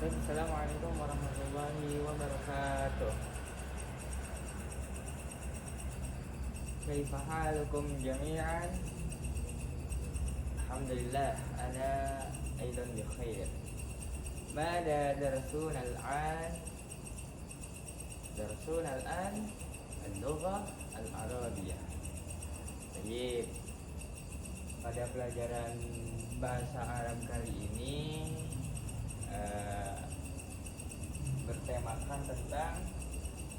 Assalamualaikum warahmatullahi wabarakatuh. Kaifa halukum jami'an? Alhamdulillah, ana aidan bi khair. Mada darsuna al-an? Darsuna al-an al-lughah al-arabiyah. Baik. Pada pelajaran bahasa Arab kali ini bertemakan tentang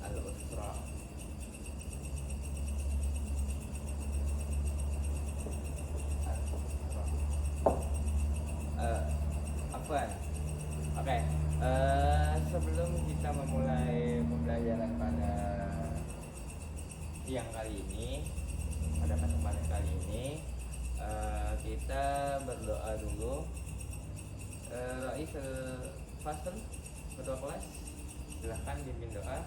al-usra. Afwan. Oke. Sebelum kita memulai pembelajaran pada siang kali ini, pada kesempatan kali ini, kita berdoa dulu. Raisul Fasl, ketua kelas, silahkan pimpin doa.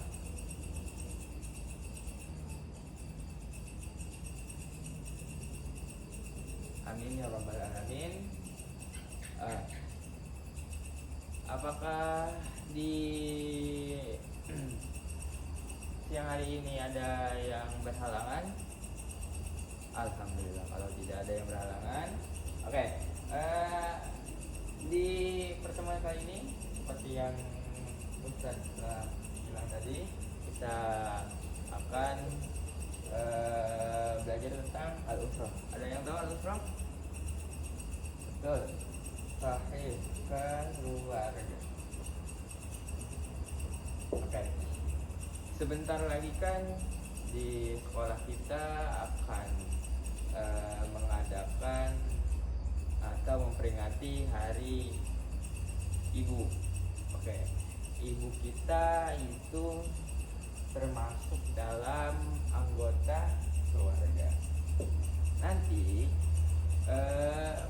Amin ya rabbal alamin. Apakah di siang hari ini ada yang berhalangan? Alhamdulillah, kalau tidak ada yang berhalangan. Oke. Di pertemuan kali ini, seperti yang Ustaz bilang tadi, kita akan belajar tentang al-usrah. Ada yang tahu al-usrah? Betul. Sahih, keluarga. Oke. Sebentar lagi kan di sekolah kita akan mengadakan atau memperingati Hari Ibu. Oke. Ibu kita itu termasuk dalam anggota keluarga. Nanti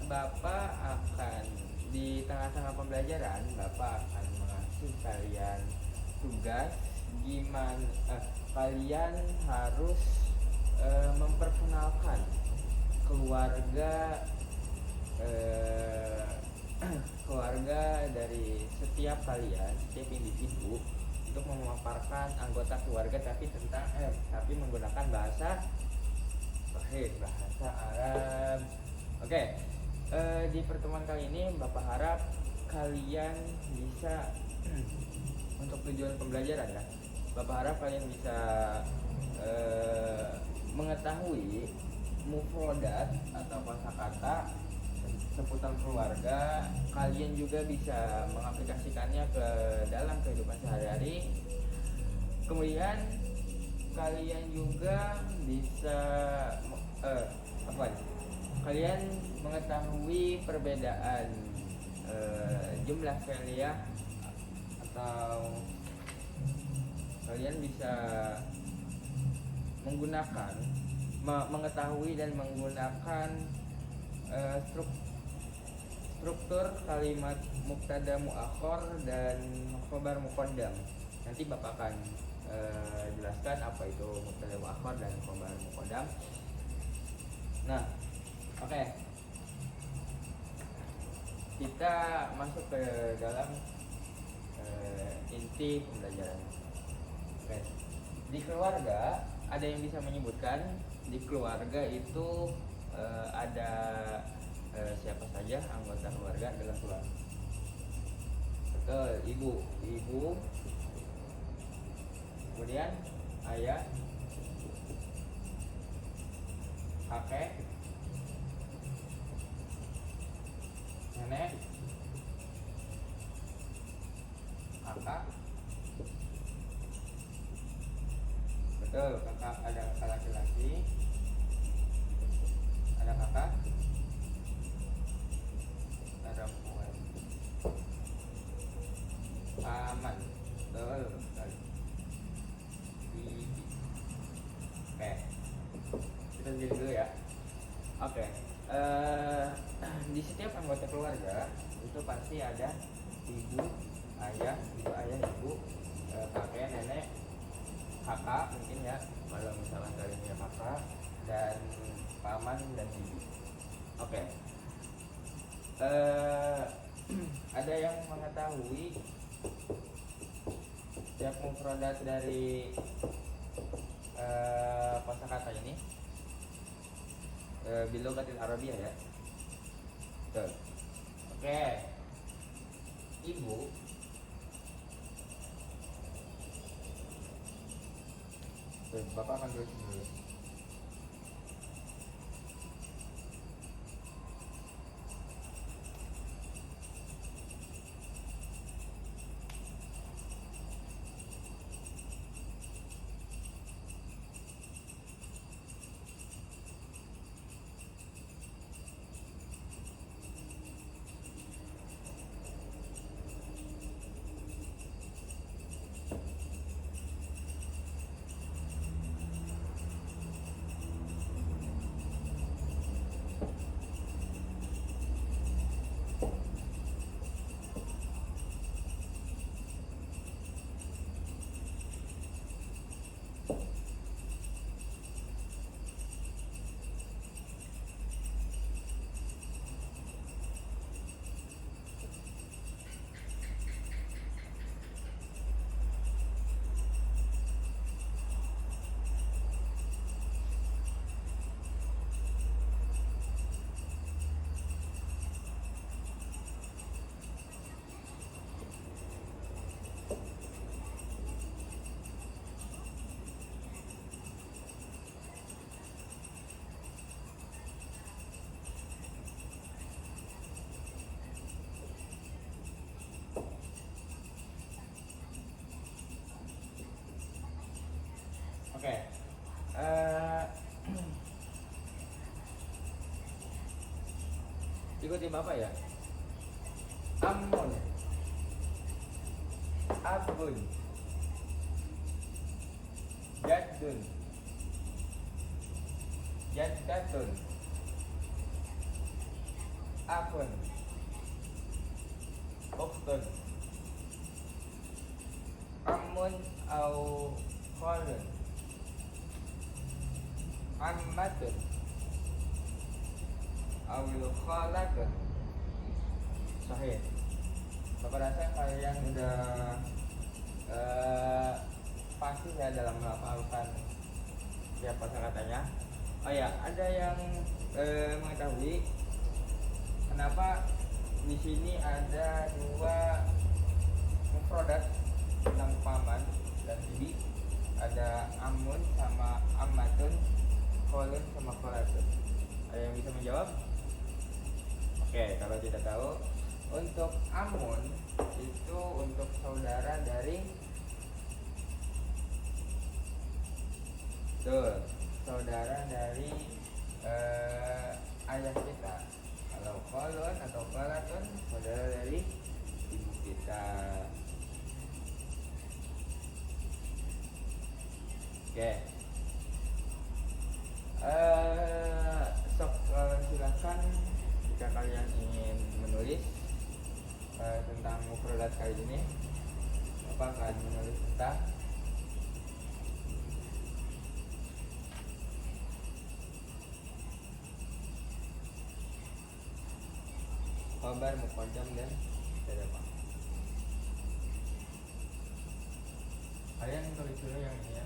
Bapak akan di tengah-tengah pembelajaran, Bapak akan mengasih kalian tugas gimana kalian harus memperkenalkan keluarga keluarga dari setiap kalian, setiap individu, untuk memaparkan anggota keluarga tapi menggunakan bahasa Arab. Oke. Di pertemuan kali ini Bapak harap kalian bisa untuk tujuan pembelajaran ya. Bapak harap kalian bisa mengetahui mufrodat atau kosakata seputar keluarga. Kalian juga bisa mengaplikasikannya ke dalam kehidupan sehari-hari. Kemudian kalian juga bisa kalian mengetahui perbedaan jumlah fi'liyah, atau kalian bisa mengetahui dan menggunakan struktur kalimat mubtada muakhar dan khobar muqaddam. Nanti Bapak akan jelaskan apa itu mubtada muakhar dan khobar muqaddam. Nah, oke. Kita masuk ke dalam inti pembelajaran. Oke. Di keluarga ada yang bisa menyebutkan di keluarga itu ada siapa saja anggota keluarga dalam keluarga? Betul, ibu, kemudian ayah, kakek, nenek, kakak. Betul, kakak, ada kakak laki-laki, ada kakak perempuan, paman. Betul, betul. Bibi. Oke, kita jadi dulu ya. Oke. Di setiap anggota keluarga itu pasti ada ibu, ayah, ibu, kakek, nenek, kakak mungkin ya, kalau misalkan kalian punya kakak, dan paman dan bibi. Oke. Ada yang mengetahui setiap mufradat dari kosakata ini bilogatil Arabiyah ya. Betul. Oke. Ibu tuh, Bapak akan tulis dulu. Oke. Ikuti Bapak ya. Amun, abun, jaddun, jaddatun, akun, ukhtun, amun au khalun, ammatun, awil khalatun. Sahih. Bapak rasa kalian udah pasti ya dalam melafalkan setiap kosakatanya. Oh ya, ada yang mengetahui kenapa di sini ada dua mufradat tentang paman dan bibi, ada amun sama ammatun, kholun sama kholatun. Ada yang bisa menjawab? Oke, kalau tidak tahu, untuk amun itu untuk saudara dari saudara dari ayah kita. Kalau kholun atau kholatun saudara dari ibu kita. Oke. Silakan jika kalian ingin menulis tentang mufradat kali ini. Bapak akan menulis tentang khabar, muqaddam dan mubtada. Kalian tulis dulu yang ini ya.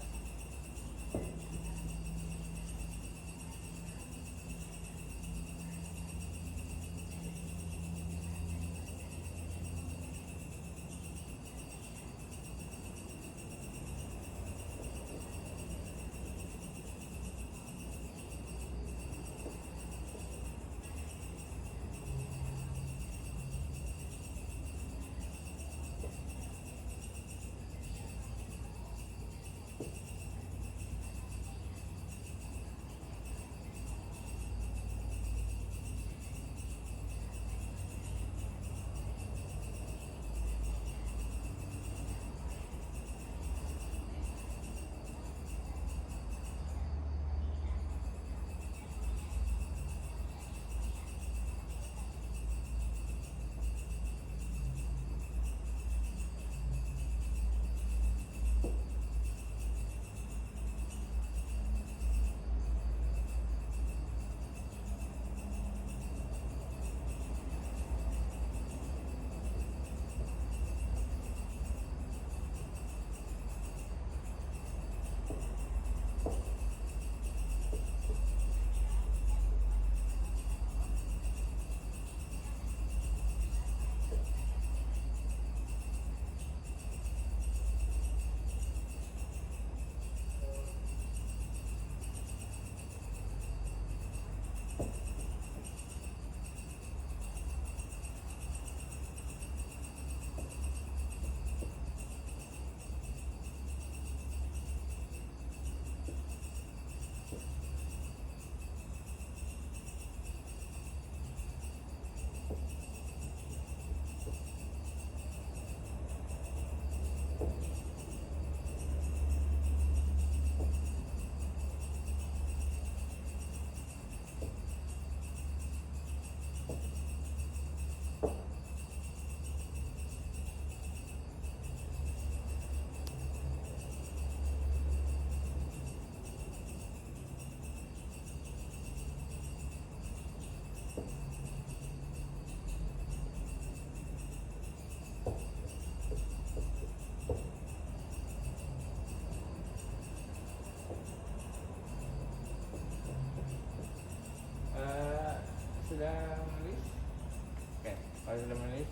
sudah menulis.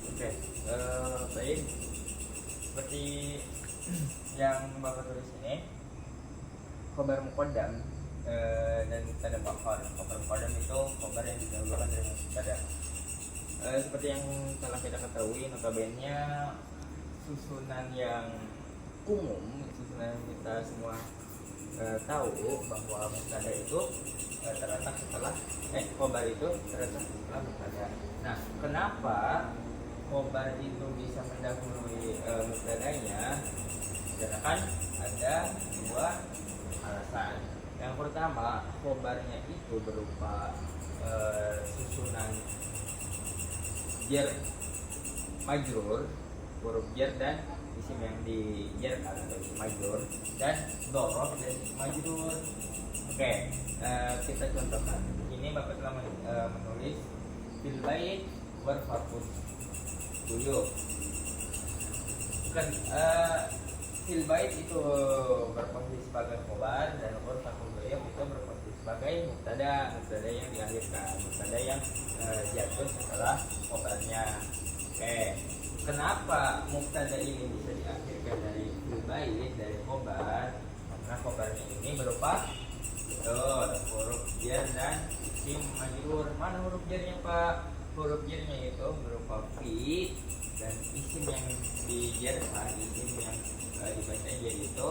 Oke, baik. Seperti yang Bapak tulis ini, khobar muqaddam dan mubtada muakhar. Khobar muqaddam itu khobar yang didahulukan dari mubtada. Seperti yang telah kita ketahui, notabene susunan yang umum, susunan yang kita semua tahu bahwa mubtada itu terletak setelah khobar itu terletak setelah mubtada. Nah, kenapa khobar itu bisa mendahului mubtadanya? Karena kan ada dua alasan. Yang pertama, khobarnya itu berupa susunan jar majrur, huruf jar dan isim yang dijarkan atau isim majrur, dan dhorof dan isim majrur. Oke, kita contohkan. Ini Bapak telah menulis fil bait warfaqud dulu. Kan fil bait itu berposisi sebagai khobar dan warfaqud itu berposisi sebagai mubtada yang diakhirkan, mubtada yang jatuh setelah khobarnya. Oke, kenapa mubtada ini bisa diakhirkan dari fil bait, dari khobar? Karena khobarnya ini berupa huruf jar dan isim majrur. Mana huruf jarnya, Pak? Huruf jarnya itu berupa fi, dan isim yang dijarkan, isim yang dibaca jar itu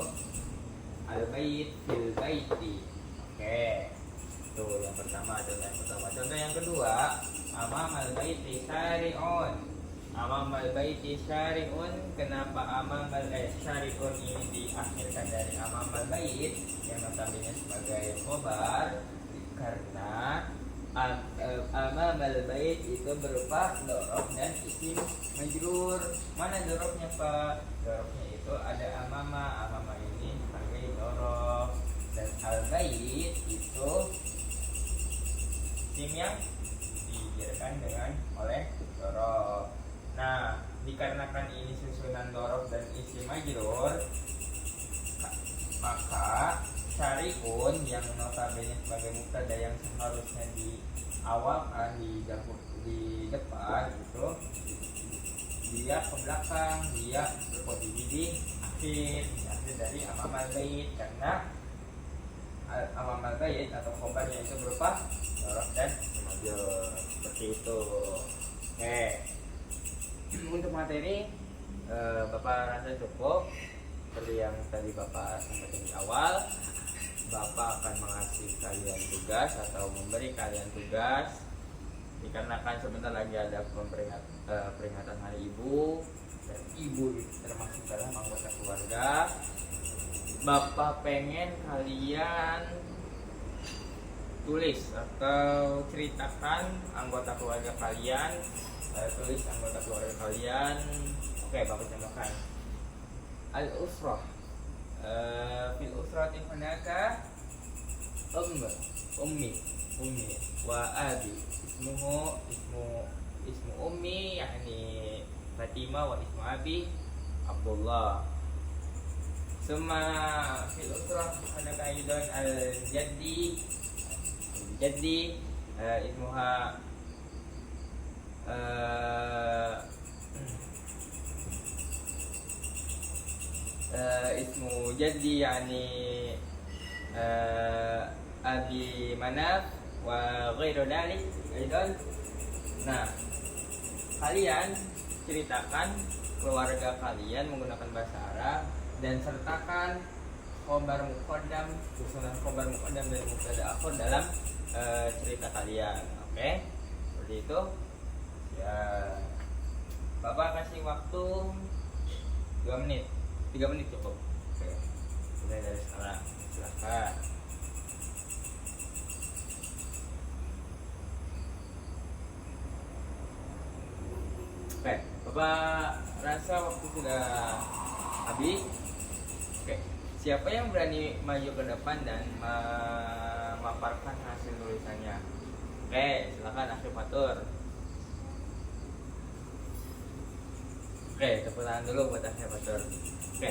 al bait, fil baiti. Oke, itu yang pertama, contoh yang pertama. Contoh yang kedua, amam al baiti syari'un. Amam al baiti syari'un. Kenapa amam al syari'un ini diakhirkan dari amam al bait yang notabene sebagai khobar? Karena amam al bait itu berupa dhorof dan isim majrur. Mana dhorofnya, Pak? Dhorofnya itu ada amama ini sebagai dhorof, dan al bait itu isim yang dijarkan dengan oleh dhorof. Nah, dikarenakan ini susunan dhorof dan isim majrur, maka syari'un yang notabene sebagai mubtada yang seharusnya diawalkan di depan itu dia ke belakang, dia berposisi di akhir dari amamal bait, karena amamal bait atau khobarnya itu berupa dhorof dan majrur. Seperti itu. Oke. Untuk materi Bapak rasa cukup. Seperti yang tadi Bapak sampaikan di awal, Bapak akan mengasih kalian tugas atau memberi kalian tugas. Dikarenakan sebentar lagi ada peringatan Hari Ibu, dan ibu termasuk dalam anggota keluarga, Bapak pengen kalian tulis atau ceritakan anggota keluarga kalian, tulis anggota keluarga kalian. Oke, Bapak contohkan. Al-usrah, fil usrati hunaka ummi wa abi. Ismu ummi yakni Fatimah, wa ismu abi Abdullah. Summa fil usrah hunaka aidan al-jaddi ismuha ismu jaddi yani abi Manaf wa ghairu dzalik aidan. Nah, kalian ceritakan keluarga kalian menggunakan bahasa Arab dan sertakan khobar muqaddam, susunan khobar muqaddam dan mubtada akhir dalam cerita kalian. Oke, seperti itu ya. Bapak kasih waktu 2 menit, 3 menit cukup. Oke, mulai dari sekarang, silahkan. Oke, Bapak rasa waktu sudah habis. Oke, siapa yang berani maju ke depan dan memaparkan hasil tulisannya? Oke, silakan akhifatur. Oke, tepuk tangan dulu buat akhifatur. Oke,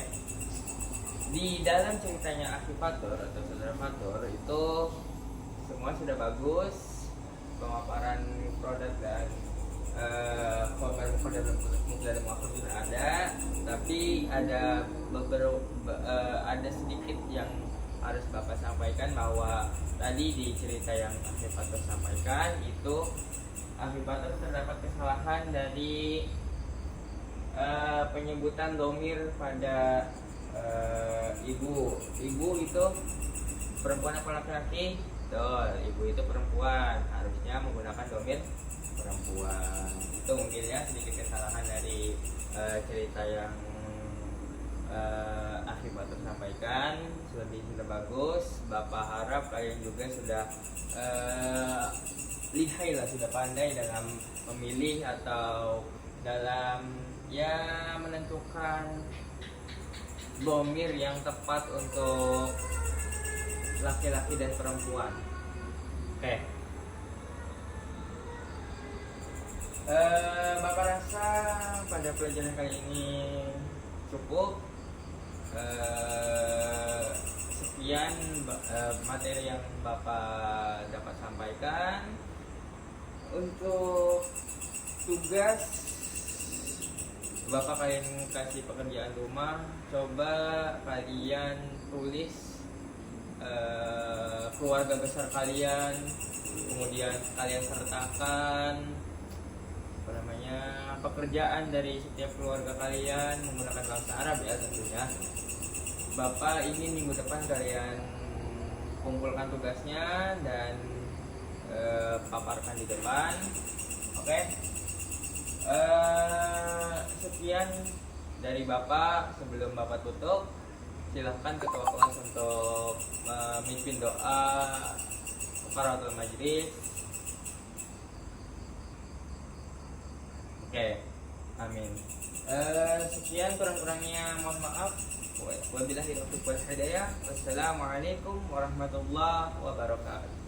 di dalam ceritanya akhifatur atau saudara Fatur itu semua sudah bagus, pemaparan produk dan khabar muqaddam dan mubtada muakhir sudah ada, tapi ada beberapa sedikit yang harus Bapak sampaikan, bahwa tadi di cerita yang Akhi Fatur sampaikan itu Akhi Fatur terdapat kesalahan dari penyebutan domir pada ibu. Ibu itu perempuan apa laki-laki? Betul, ibu itu perempuan, harusnya menggunakan domir perempuan. Itu mungkin ya sedikit kesalahan dari cerita yang Akhi Fatur sampaikan. Sudah bagus. Bapak harap kalian juga sudah lihai lah, sudah pandai dalam memilih atau dalam ya menentukan domir yang tepat untuk laki-laki dan perempuan. Oke. Bapak rasa pada pelajaran kali ini cukup. Sekian materi yang Bapak dapat sampaikan. Untuk tugas, Bapak kalian kasih pekerjaan rumah, coba kalian tulis keluarga besar kalian, kemudian kalian sertakan pekerjaan dari setiap keluarga kalian menggunakan bahasa Arab ya tentunya. Bapak ingin minggu depan kalian kumpulkan tugasnya dan paparkan di depan. Oke. Sekian dari Bapak. Sebelum Bapak tutup, silahkan ketua kelas untuk memimpin doa kafaratul majlis. Oke, amin. Sekian, kurang-kurangnya mohon maaf. Wabillahi taufiq wal hidayah. Wassalamualaikum warahmatullahi wabarakatuh.